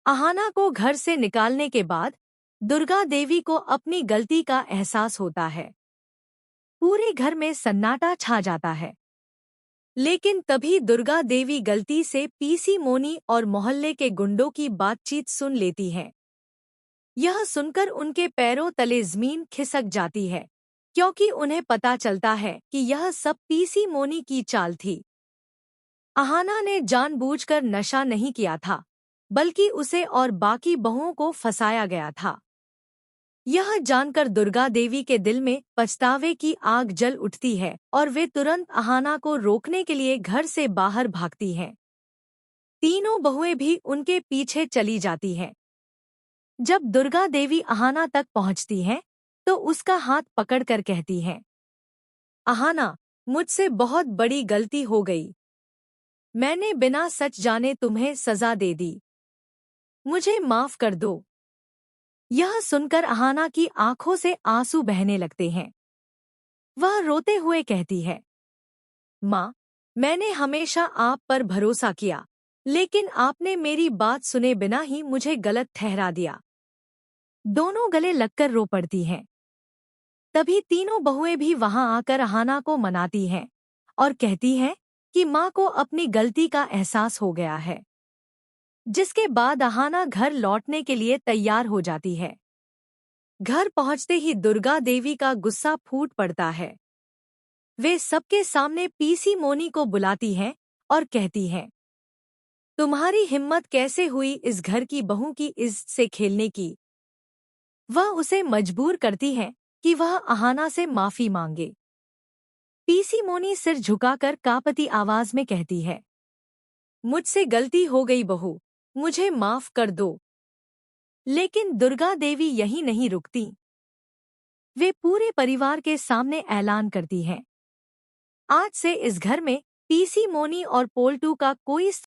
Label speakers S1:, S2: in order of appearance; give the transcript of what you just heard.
S1: अहाना को घर से निकालने के बाद दुर्गा देवी को अपनी गलती का एहसास होता है। पूरे घर में सन्नाटा छा जाता है। लेकिन तभी दुर्गा देवी गलती से पीसी मोनी और मोहल्ले के गुंडों की बातचीत सुन लेती हैं। यह सुनकर उनके पैरों तले जमीन खिसक जाती है, क्योंकि उन्हें पता चलता है कि यह सब पीसी मोनी की चाल थी। अहाना ने जानबूझकर नशा नहीं किया था, बल्कि उसे और बाकी बहुओं को फंसाया गया था। यह जानकर दुर्गा देवी के दिल में पछतावे की आग जल उठती है और वे तुरंत अहाना को रोकने के लिए घर से बाहर भागती हैं। तीनों बहुएं भी उनके पीछे चली जाती हैं। जब दुर्गा देवी अहाना तक पहुंचती हैं, तो उसका हाथ पकड़कर कहती हैं, अहाना, मुझसे बहुत बड़ी गलती हो गई। मैंने बिना सच जाने तुम्हें सजा दे दी। मुझे माफ कर दो। यह सुनकर अहाना की आंखों से आंसू बहने लगते हैं। वह रोते हुए कहती है, माँ, मैंने हमेशा आप पर भरोसा किया, लेकिन आपने मेरी बात सुने बिना ही मुझे गलत ठहरा दिया। दोनों गले लगकर रो पड़ती हैं। तभी तीनों बहुएं भी वहां आकर अहाना को मनाती हैं और कहती हैं कि माँ को अपनी गलती का एहसास हो गया है। जिसके बाद अहाना घर लौटने के लिए तैयार हो जाती है। घर पहुंचते ही दुर्गा देवी का गुस्सा फूट पड़ता है। वे सबके सामने पीसी मोनी को बुलाती हैं और कहती हैं, तुम्हारी हिम्मत कैसे हुई इस घर की बहू की इज्जत से खेलने की। वह उसे मजबूर करती है कि वह अहाना से माफी मांगे। पीसी मोनी सिर झुकाकर कांपती आवाज में कहती है, मुझसे गलती हो गई बहू, मुझे माफ कर दो। लेकिन दुर्गा देवी यहीं नहीं रुकती। वे पूरे परिवार के सामने ऐलान करती हैं, आज से इस घर में पीसी मोनी और पोल्टू का कोई